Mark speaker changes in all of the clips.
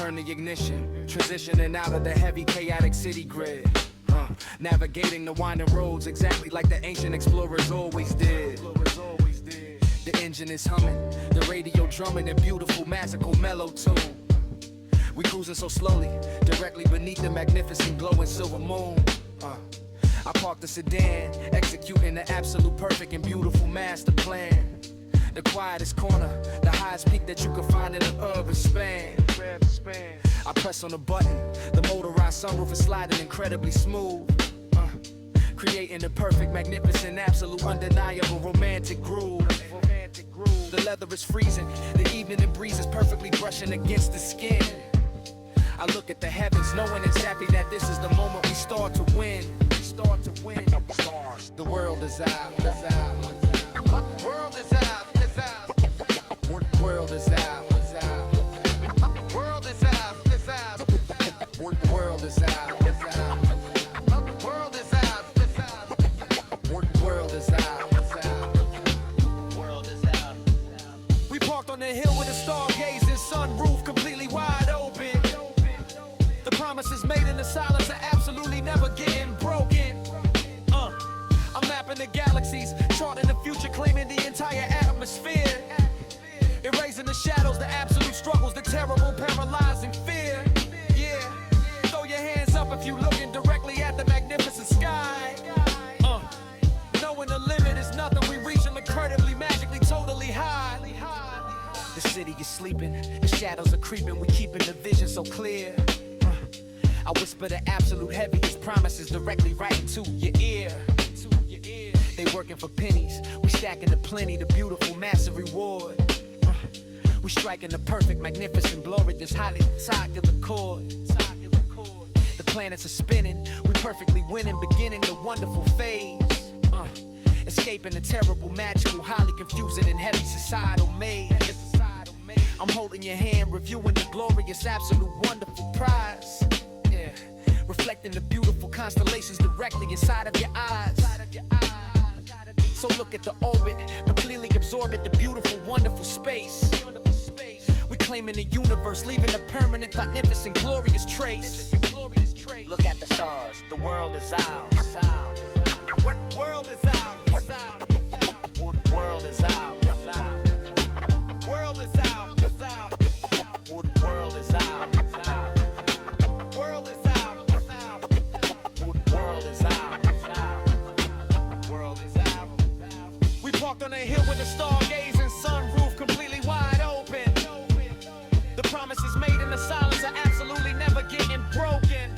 Speaker 1: turn the ignition, transitioning out of the heavy chaotic city grid. Navigating the winding roads exactly like the ancient explorers always did. The engine is humming, the radio drumming in beautiful, magical mellow tune. We cruising so slowly, directly beneath the magnificent glowing silver moon. I parked the sedan, executing the absolute perfect and beautiful master plan. The quietest corner, the highest peak that you can find in an urban span. I press on the button, the motorized sunroof is sliding incredibly smooth, creating the perfect, magnificent, absolute, undeniable, romantic groove. The leather is freezing, the evening breeze is perfectly brushing against the skin. I look at the heavens, knowing exactly that this is the moment we start to win. The world is out. The world is out. World is out. World is out. World is out. World is out. World is out. World is out. We parked on the hill with a stargazing sunroof completely wide open. The promises made in the silence are absolutely never getting broken. I'm mapping the galaxies, charting the future, claiming the entire atmosphere. Erasing the shadows, the absolute struggles, the terrible, paralyzing fear. Yeah, throw your hands up if you're looking directly at the magnificent sky. Knowing the limit is nothing, we reaching incredibly, magically, totally high. The city is sleeping, the shadows are creeping, we keeping the vision so clear. I whisper the absolute heaviest promises directly right into your ear. They working for pennies, we stacking the plenty, the beautiful massive reward. We striking the perfect, magnificent, glorious, highly circular chord. The planets are spinning, we perfectly winning, beginning the wonderful phase. Escaping the terrible, magical, highly confusing and heavy societal maze. I'm holding your hand, reviewing the glorious, absolute, wonderful prize. Yeah, reflecting the beautiful constellations directly inside of your eyes. So look at the orbit, completely absorb it, the beautiful, wonderful space. We claiming the universe, leaving a permanent, magnificent, glorious trace. Look at the stars, the world is out. What world is out? What world is out? World is out. What world is out? World is out. What world is out? World is out. We parked on a hill with a stargazing sunroof completely wide open. The promises made in the silence are absolutely never getting broken.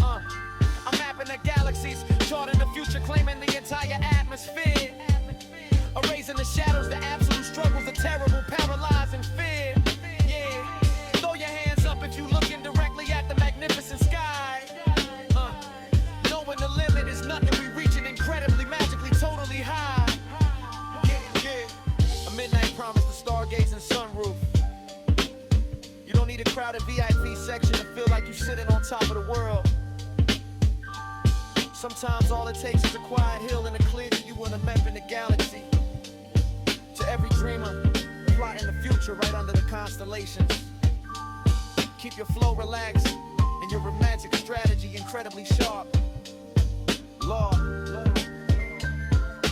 Speaker 1: I'm mapping the galaxies, charting the future, claiming the entire atmosphere. Erasing the shadows, the absolute struggles, the terrible, paralyzing fear. Yeah, throw your hands up if you're looking directly at the magnificent sky. Knowing the limit is nothing, we reaching incredibly, magically, totally high. Yeah, a midnight promise, the stargazing sunroof. You don't need a crowded VIP section to feel like you're sitting on top of the world. Sometimes all it takes is a quiet hill and a clear view on a map in the galaxy. To every dreamer, plotting the future right under the constellations. Keep your flow relaxed and your romantic strategy incredibly sharp. Lord,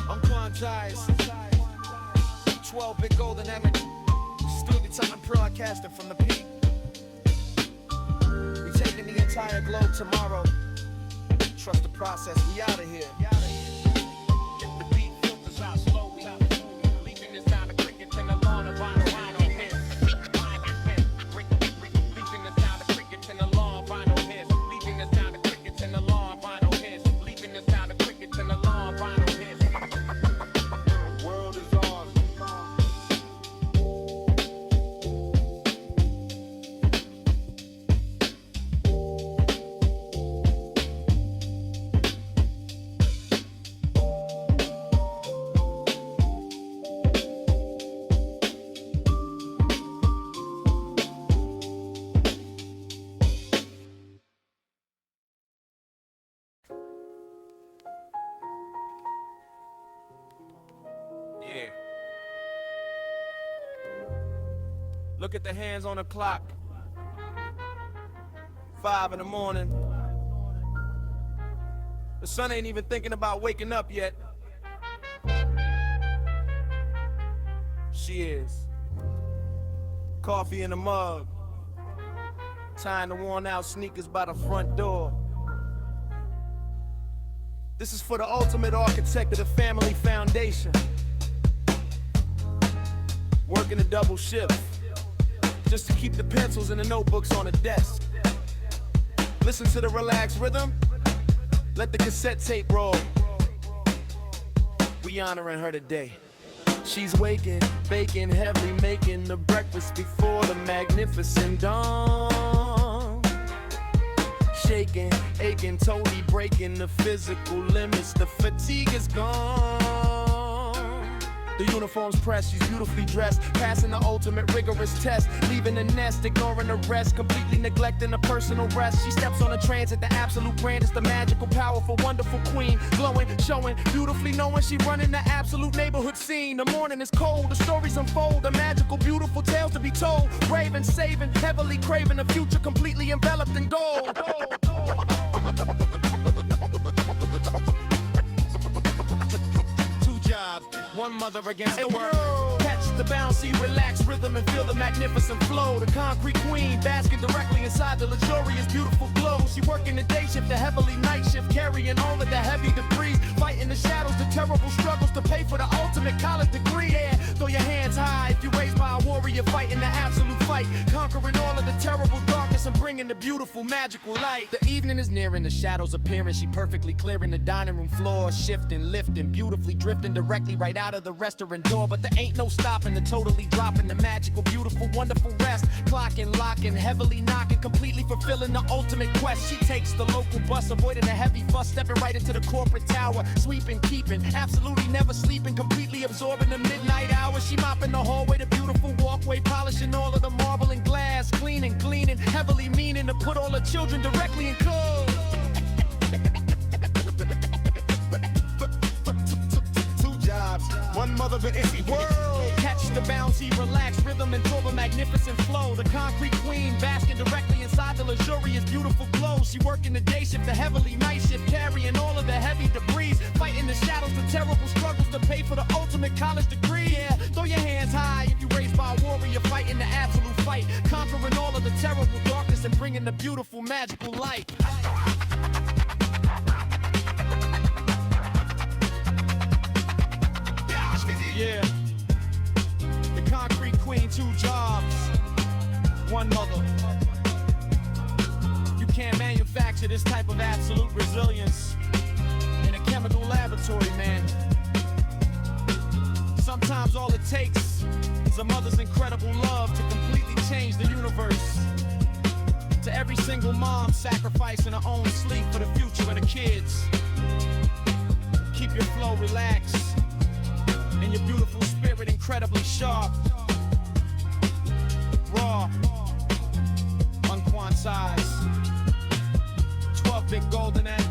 Speaker 1: I'm quantized. 12-bit golden image. Studio time broadcasting from the peak. We taking the entire globe tomorrow. Trust the process, we out of here. Get the beat filters out slowly. Leaving the sound of crickets and the lawn of vinyl hits. Leaving the sound of crickets and the lawn of vinyl hits. Leaving the sound of crickets and the lawn of vinyl hits. Leaving the sound of crickets and the lawn of vinyl hits. The world is ours. Look at the hands on the clock. 5 in the morning. The sun ain't even thinking about waking up yet. She is. Coffee in a mug. Tying the worn out sneakers by the front door. This is for the ultimate architect of the family foundation. Working a double shift, just to keep the pencils and the notebooks on the desk. Listen to the relaxed rhythm, let the cassette tape roll. We honoring her today. She's waking, baking heavily, making the breakfast before the magnificent dawn. Shaking, aching, totally breaking the physical limits. The fatigue is gone. The uniform's pressed, she's beautifully dressed, passing the ultimate rigorous test, leaving the nest, ignoring the rest, completely neglecting the personal rest. She steps on a transit, the absolute brand is the magical, powerful, wonderful queen, glowing, showing, beautifully knowing she running the absolute neighborhood scene. The morning is cold, the stories unfold, the magical, beautiful tales to be told, raving, saving, heavily craving a future completely enveloped in gold. One mother against the world. Catch the bouncy, relaxed rhythm and feel the magnificent flow. The concrete queen basking directly inside the luxurious, beautiful glow. She working the day shift, the heavily night shift, carrying all of the heavy debris, fighting the shadows, the terrible struggles to pay for the ultimate college degree. Yeah, throw your hands high if you raised by a warrior, fighting the absolute fight, conquering all of the terrible darkness and bringing the beautiful, magical light. The evening is nearing, the shadows appearing. She perfectly clearing the dining room floor, shifting, lifting, beautifully drifting directly right out of the restaurant door. But there ain't no stopping, the totally dropping the magical, beautiful, wonderful rest. Clocking, locking, heavily knocking, completely fulfilling the ultimate quest. She takes the local bus, avoiding a heavy fuss, stepping right into the corporate tower, sweeping, keeping, absolutely never sleeping, completely absorbing the midnight hours. She mopping the hallway, the beautiful walkway, polishing all of the marble and glass, cleaning, cleaning, heavily meaning to put all the children directly in code. One mother but empty world. Catch the bouncy, relaxed rhythm and feel the magnificent flow. The concrete queen basking directly inside the luxurious, beautiful glow. She working the day shift, the heavily night shift, carrying all of the heavy debris, fighting the shadows, the terrible struggles to pay for the ultimate college degree. Yeah, throw your hands high if you raised by a warrior, fighting the absolute fight, conquering all of the terrible darkness and bringing the beautiful, magical light. Yeah, the concrete queen, 2 jobs, 1 mother. You can't manufacture this type of absolute resilience in a chemical laboratory, man. Sometimes all it takes is a mother's incredible love to completely change the universe. To every single mom sacrificing her own sleep for the future of the kids. Keep your flow relaxed and your beautiful spirit incredibly sharp, raw, unquantized. 12 big golden and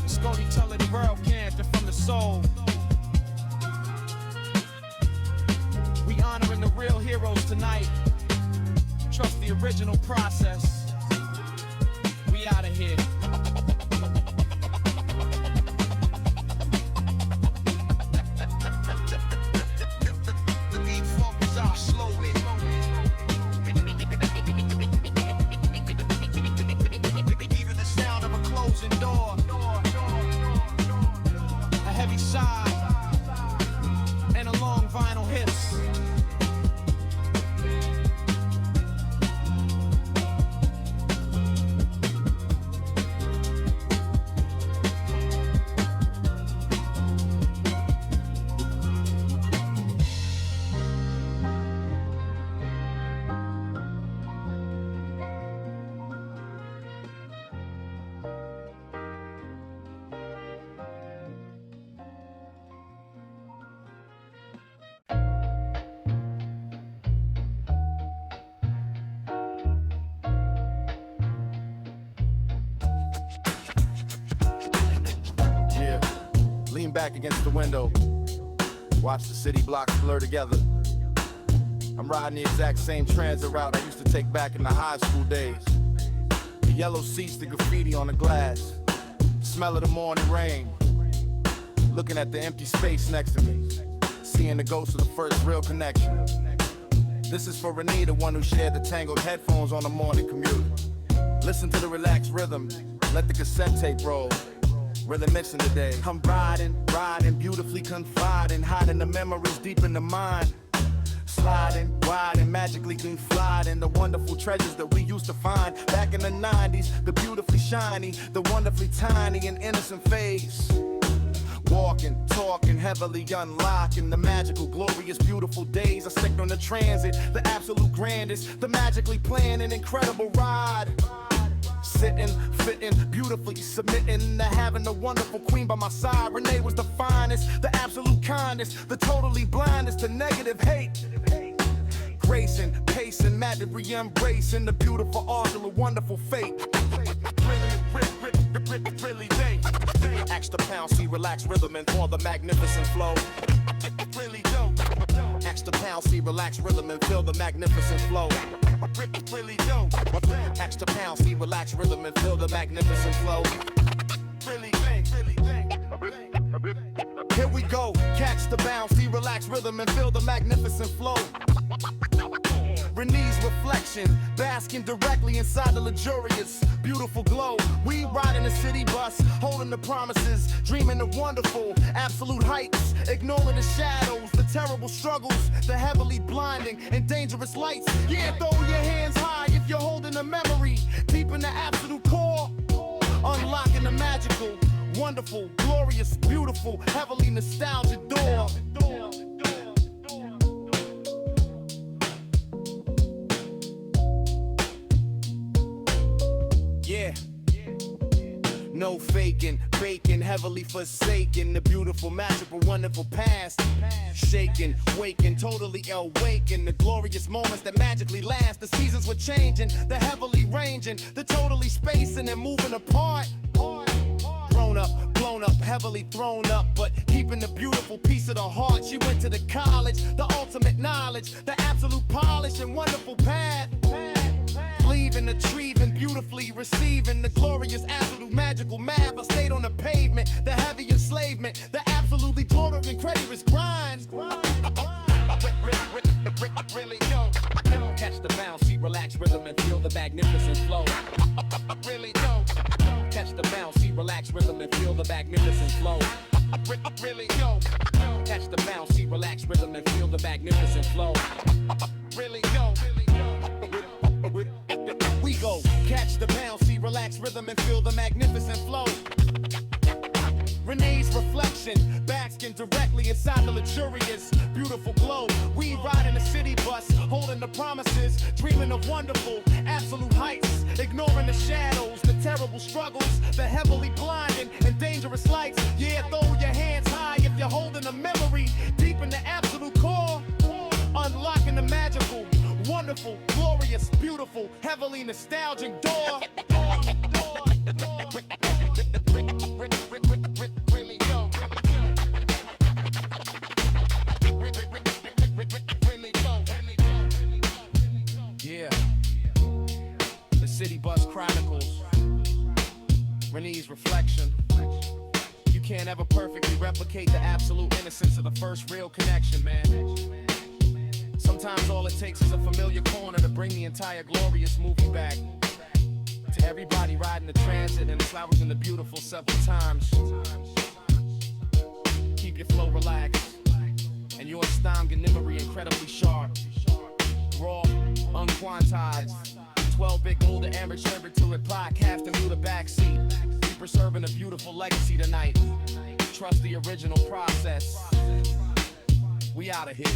Speaker 1: Scotty telling the world cancer from the soul. We honoring the real heroes tonight. Trust the original process. We out of here. Back against the window, watch the city blocks blur together. I'm riding the exact same transit route I used to take back in the high school days. The
Speaker 2: yellow seats, the graffiti on the glass. Smell of the morning rain. Looking at the empty space next to me. Seeing the ghost of the first real connection. This is for Renee, the one who shared the tangled headphones on the morning commute. Listen to the relaxed rhythm. Let the cassette tape roll. Really mixing today. I'm riding, beautifully confiding, hiding the memories deep in the mind. Sliding, riding, magically gliding, the wonderful treasures that we used to find back in the 90's. The beautifully shiny, the wonderfully tiny and innocent phase. Walking, talking, heavily unlocking the magical, glorious, beautiful days. I stick on the transit, the absolute grandest, the magically planned and incredible ride. Sitting, fitting, beautifully submitting to having a wonderful queen by my side. Renee was the finest, the absolute kindest, the totally blindest to negative hate. Gracing, pacing, madly embracing the beautiful art of a wonderful fate. Really they extra pound, see relax rhythm and for the magnificent flow. Really dope. Extra pound, see relax rhythm and feel the magnificent flow. Really dope. Extra pound, see relax rhythm and feel the magnificent flow. Really here we go. Catch the bounce, see relax rhythm and feel the magnificent flow. Renee's reflection, basking directly inside the luxurious, beautiful glow. We ride in a city bus, holding the promises, dreaming of wonderful, absolute heights, ignoring the shadows, the terrible struggles, the heavily blinding and dangerous lights. Yeah, throw your hands high if you're holding a memory, deep in the absolute core, unlocking the magical, wonderful, glorious, beautiful, heavily nostalgic door. Yeah. No faking, baking, heavily forsaken. The beautiful, magical, wonderful past. Shaking, waking, totally awakened. The glorious moments that magically last. The seasons were changing, the heavily ranging, the totally spacing and moving apart. Grown up, blown up, heavily thrown up, but keeping the beautiful piece of the heart. She went to the college, the ultimate knowledge, the absolute polish and wonderful path. Leaving, achieving, beautifully receiving the glorious, absolute, magical math. I stayed on the pavement, the heavy enslavement, the absolutely total and credulous grind. Really don't catch the bounce, see, relax rhythm and feel the magnificent flow. Really don't catch the bounce, see, relax rhythm and feel the magnificent flow. Really don't catch the bounce, see, relax rhythm and feel the magnificent flow. Really don't. We go, catch the bounce, see, relax rhythm and feel the magnificent flow. Renee's reflection, basking directly inside the luxurious, beautiful glow. We ride in a city bus, holding the promises, dreaming of wonderful, absolute heights, ignoring the shadows, the terrible struggles, the heavily blinding and dangerous lights. Yeah, throw your hands high if you're holding a memory, deep in the absolute core, unlocking the magical, wonderful, glorious, beautiful, heavily nostalgic door. Yeah, the City Bus Chronicles, Renee's reflection. You can't ever perfectly replicate the absolute innocence of the first real connection, man. Sometimes all it takes is a familiar corner to bring the entire glorious movie back. To everybody riding the transit and flowers in the beautiful several times. Keep your flow relaxed and your stamina memory incredibly sharp. Raw, unquantized, 12-bit golden amateur to reply, casting through the backseat. We preserving a beautiful legacy tonight. Trust the original process. We out of here.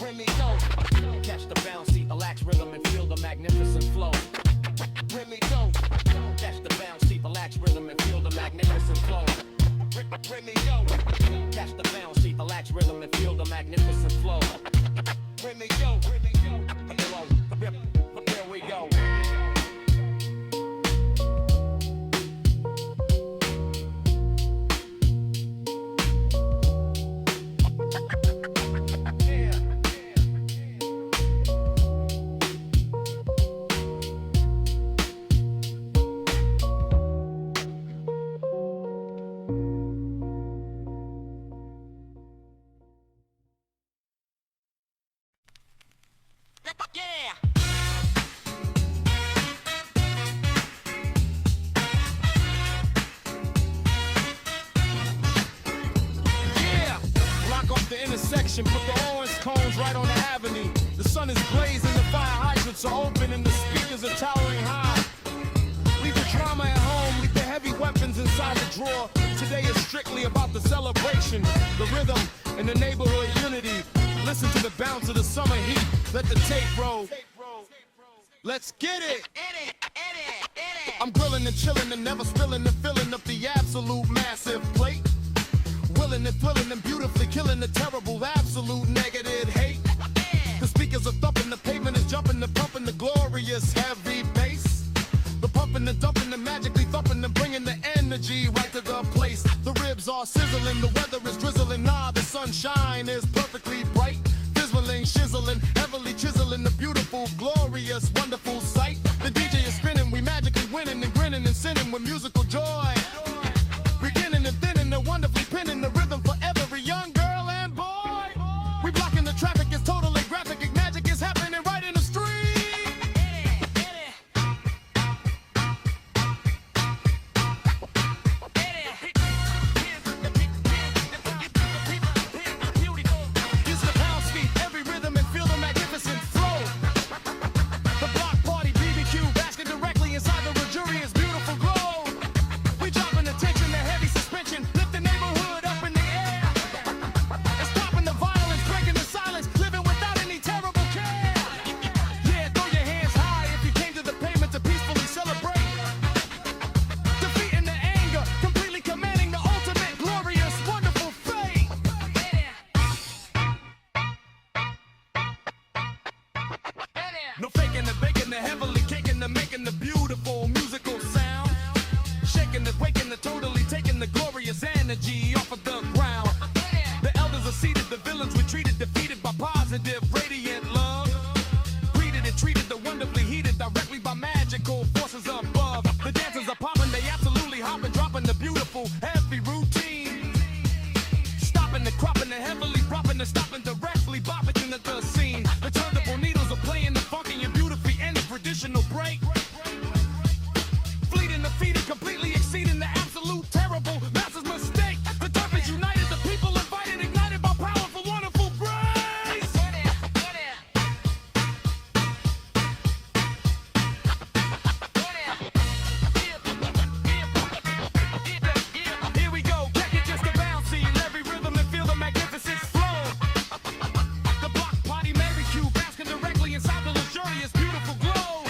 Speaker 2: Really don't catch the bouncy, relax rhythm and feel the magnificent flow. Really don't catch the bouncy, relax rhythm and feel the magnificent flow. Really don't catch the bouncy, relax rhythm and feel the magnificent flow. Really don't. Here we go. intersection, put the orange cones right on the avenue. The sun is blazing, the fire hydrants are open, and the speakers are towering high. Leave the drama at home, leave the heavy weapons inside the drawer. Today is strictly about the celebration, the rhythm, and the neighborhood unity. Listen to the bounce of the summer heat, let the tape roll. Let's get it! I'm grilling and chilling and never spilling and filling up the absolute massive plate. Willing and thrilling and beautifully killing the terrible absolute negative hate. The speakers are thumping, the pavement is jumping, the pumping, the glorious heavy bass. The pumping, the dumping, the magically thumping, the bringing the energy right to the place. The ribs are sizzling, the weather is drizzling, nah, the sunshine is perfectly bright. Fizzling, shizzling, heavily chiseling, the beautiful, glorious, wonderful sight. The DJ is spinning, we magically winning and grinning and sinning with musical joy. Beginning and thinning, and wonderfully pinning the rhythm for every young girl and boy. We blocking the traffic, it's totally graphic, magic is happening right in the street. No faking the baking, the heavily caking, the making the beautiful musical sound. Shaking the waking, the totally taking the glorious energy off of the ground. The elders are seated, the villains retreated, defeated by positive, radiant love. Greeted and treated, the wonderfully heated directly by magical forces above. The dancers are popping, they absolutely hopping, dropping the beautiful, heavy routine. Stopping the cropping, the heavily dropping, the stopping directly, bopping into the scene. The turntable needles are playing the funky and beautifully ending traditional break. Fleeting, defeated, completely exceeding the absolute terrible masses mistake. The turf is united, the people invited, ignited by powerful, wonderful grace. Here we go, get it just a bouncy in every rhythm and feel the magnificent flow. The block party barbecue, basking directly inside the luxurious, beautiful glow.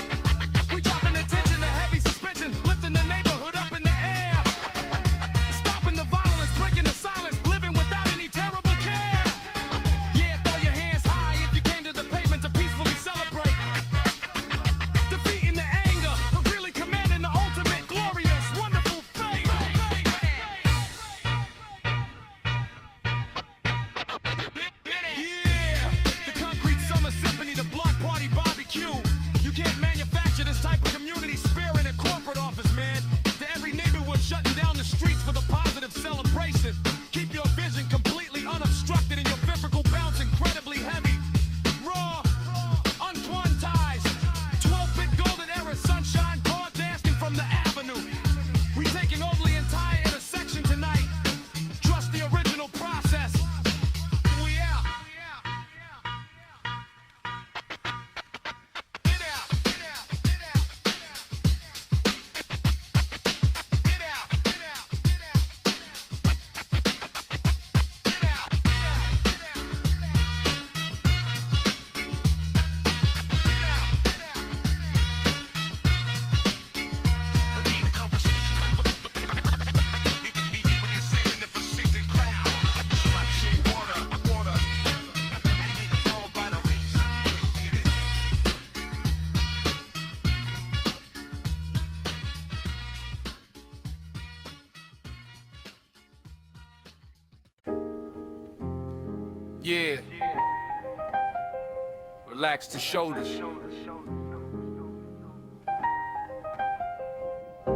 Speaker 2: We dropping the tension, the heavy suspension, lifting the neighborhood up in the air. Stopping the violence, breaking the silence, living without any terrible care. Yeah, throw your hands high if you came to the pavement to peacefully celebrate. Defeating the anger, but really commanding the ultimate, glorious, wonderful fate. Yeah, the concrete summer symphony, the block party barbecue. You can't manufacture this type of community spirit in a corporate office, man. To every neighborhood shutting down the streets for the positive celebration. Keep your vision completely unobstructed and your physical bounce incredibly heavy. Raw, unquantized, 12-bit golden era sunshine, car dancing from the avenue. We taking over the entire intersection tonight. Trust the original process. We out. Get out. Get out. Get out. Get out. Get out. Get out. Get out. Yeah. Relax the shoulders.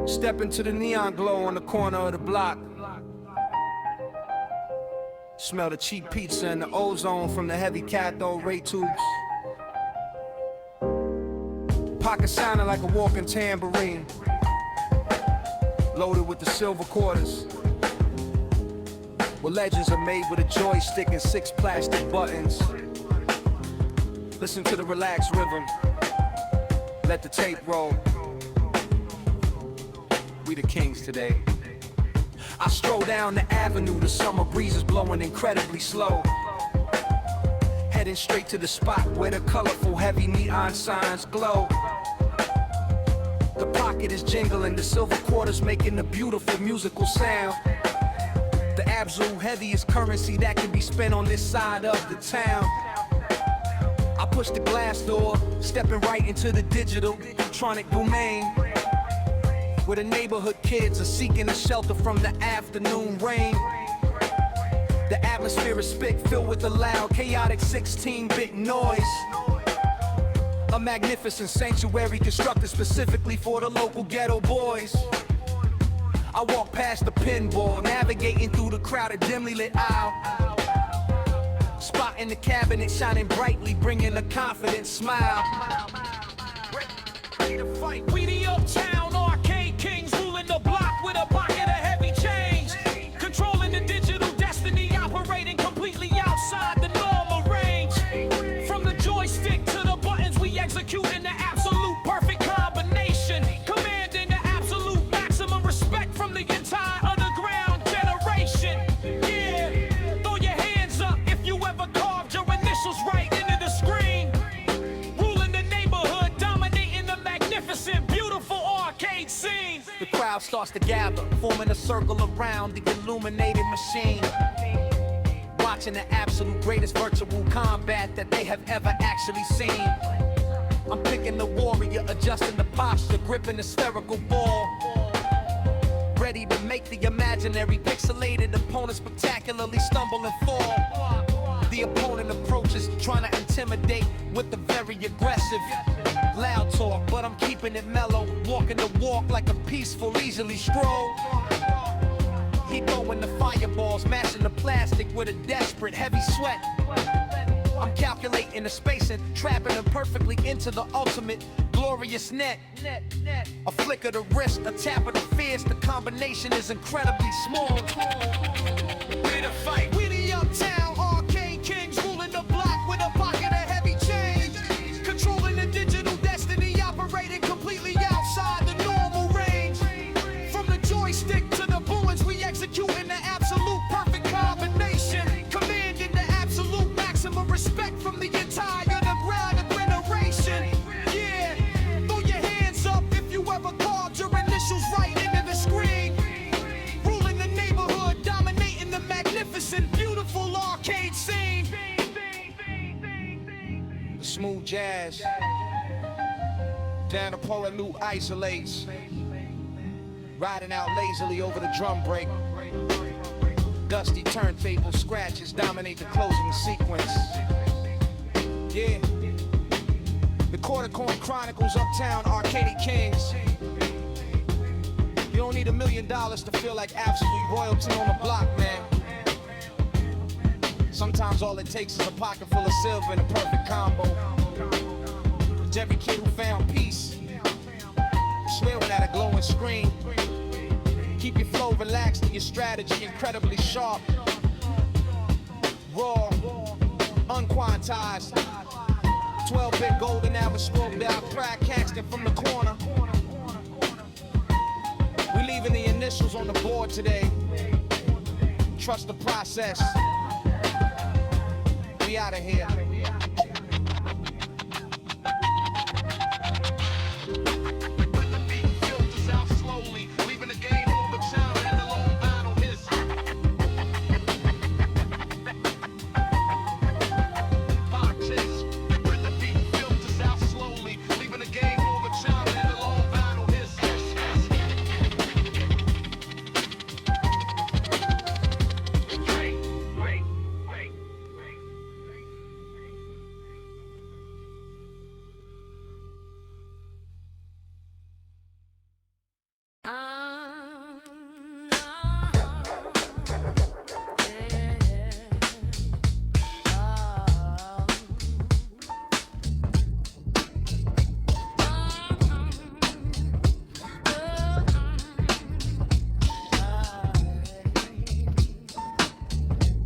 Speaker 2: Step into the neon glow on the corner of the block. Smell the cheap pizza and the ozone from the heavy cathode ray tubes. Pocket sounding like a walking tambourine, loaded with the silver quarters.
Speaker 1: where legends are made with a joystick and 6 plastic buttons. Listen to the relaxed rhythm, let the tape roll. We the kings today. I stroll down the avenue, the summer breeze is blowing incredibly slow. Heading straight to the spot where the colorful heavy neon signs glow. The pocket is jingling, the silver quarters making a beautiful musical sound. The absolute heaviest currency that can be spent on this side of the town. I push the glass door, stepping right into the digital electronic domain, where the neighborhood kids are seeking a shelter from the afternoon rain. The atmosphere is spick filled with a loud, chaotic 16-bit noise. A magnificent sanctuary constructed specifically for the local ghetto boys. I walk past the pinball, navigating through the crowded, dimly lit aisle. Spotting the cabinet shining brightly, bringing a confident smile. Ready to fight. We the uptown arcade kings, ruling the block with a pocket of heavy change. Controlling the digital destiny, operating completely outside the normal range. From the joystick to the buttons, we executing the absolute perfect combination. Commanding the absolute maximum respect from the entire underground generation. Yeah, throw your hands up if you ever carved your initials right into the screen. Ruling the neighborhood, dominating the magnificent, beautiful arcade scene. The crowd starts to gather, forming a circle around the illuminated machine, watching the absolute greatest virtual combat that they have ever actually seen. I'm picking the warrior, adjusting the posture, gripping the spherical ball, ready to make the imaginary pixelated opponent spectacularly stumble and fall. The opponent approaches, trying to intimidate with the very aggressive loud talk, but I'm keeping it mellow, walking the walk like a peaceful, leisurely stroll. He throwing the fireballs, mashing the plastic with a desperate, heavy sweat. I'm calculating the spacing, trapping them perfectly into the ultimate glorious net. A flick of the wrist, a tap of the fist, the combination is incredibly small. We're the fight. We the uptown arcade kings, ruling the block with a pocket of heavy change. Controlling the digital destiny, operating completely outside the normal range. From the joystick to the bullets, we executing the absolute perfect combination. Commanding the absolute maximum respect from the entire underground generation. Yeah, throw your hands up if you ever carved your initials right into the screen. Ruling the neighborhood, dominating the magnificent, beautiful arcade scene. The smooth jazz, down the poet Lou isolates, riding out lazily over the drum break. Dusty turntable scratches dominate the closing sequence. Yeah, the Quarter Coin Chronicles, Uptown Arcade Kings. You don't need $1 million to feel like absolute royalty on the block, man. Sometimes all it takes is a pocket full of silver and a perfect combo. To every kid who found peace, staring at a glowing screen. Keep your flow relaxed and your strategy incredibly sharp. Raw, unquantized. 12-bit golden hour scrolled out, Pratt Caxton from the corner. We leaving the initials on the board today. Trust the process. We out of here.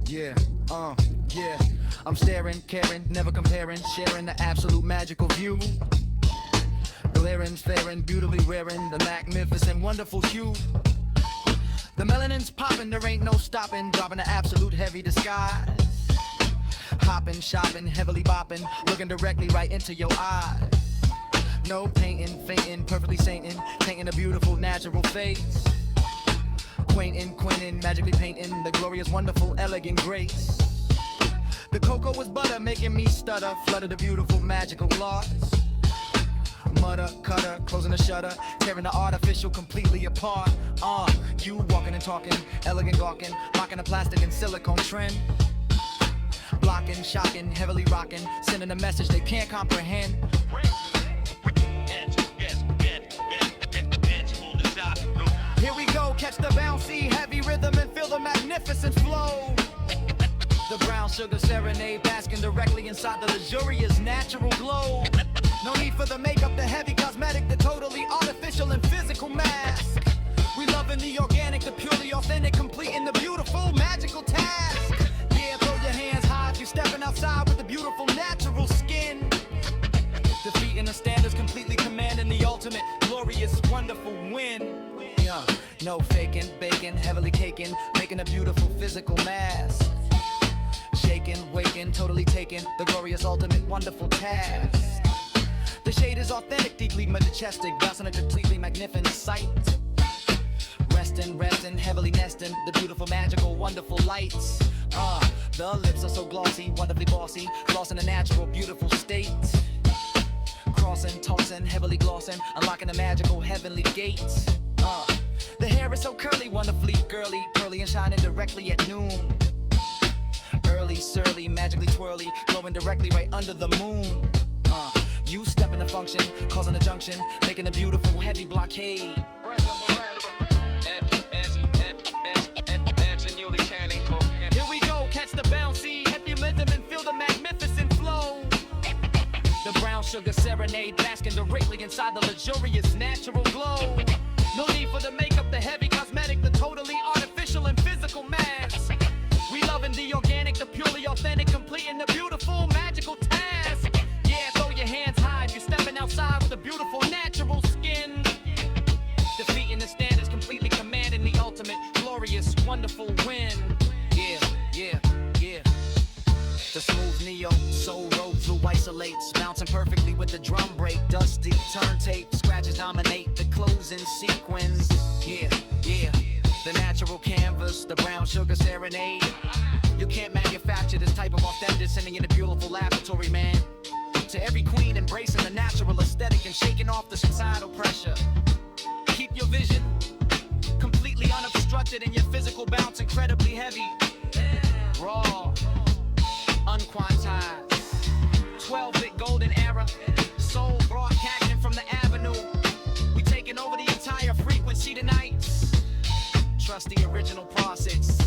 Speaker 1: Yeah, yeah. I'm staring, caring, never comparing, sharing the absolute magical view. Glaring, flaring, beautifully wearing the magnificent, wonderful hue. The melanin's popping, there ain't no stopping, dropping the absolute heavy disguise. Hopping, shopping, heavily bopping, looking directly right into your eyes. No painting, fainting, perfectly sainting, painting a beautiful natural face. Quainting, magically painting the glorious, wonderful, elegant grace. The cocoa was butter, making me stutter, flutter the beautiful, magical gloss. Mutter, cutter, closing the shutter, tearing the artificial completely apart. You walking and talking, elegant gawking, rocking the plastic and silicone trend. Blocking, shocking, heavily rocking, sending a message they can't comprehend. Here we go, catch the bouncy, heavy rhythm and feel the magnificent flow. The brown sugar serenade, basking directly inside the luxurious natural glow. No need for the makeup, the heavy cosmetic, the totally artificial and physical mask. We loving the organic, the purely authentic, completing the beautiful, magical task. Yeah, throw your hands high if you're stepping outside with the beautiful natural skin. Defeating the standards, completely commanding the ultimate, glorious, wonderful win. Yeah, no faking, baking, heavily caking, making a beautiful physical mask. Shaking, waking, totally taking the glorious, ultimate, wonderful task. The shade is authentic, deeply majestic, bouncing a completely magnificent sight. Resting, heavily nesting the beautiful, magical, wonderful lights. The lips are so glossy, wonderfully bossy, glossing a natural, beautiful state. Crossing, tossing, heavily glossing, unlocking the magical, heavenly gates. The hair is so curly, wonderfully girly, pearly and shining directly at noon. Early, surly, magically twirly, glowing directly right under the moon. You step in the function, causing a junction, making a beautiful heavy blockade. Here we go, catch the bouncy, heavy rhythm and feel the magnificent flow. The brown sugar serenade, basking directly inside the luxurious natural glow. No need for the makeup, the heavy cosmetic, the totally artificial and physical mask. We loving the organic, the purely authentic, completing the beautiful, magical task. Yeah, throw your hands high if you're stepping outside with a beautiful natural skin. Defeating the standards, completely commanding the ultimate, glorious, wonderful win. Yeah. The smooth neo, soul road through isolates, bouncing perfectly with the drum break. Dusty turntable, scratches dominate the closing sequence. Yeah. The natural canvas, the brown sugar serenade. You can't manufacture this type of authentic, sending in a beautiful laboratory, man. To every queen embracing the natural aesthetic and shaking off the societal pressure. Keep your vision completely unobstructed and your physical bounce incredibly heavy. Raw, unquantized, 12-bit golden era, soul broadcasting from the avenue. We taking over the entire frequency tonight. Trust the original process.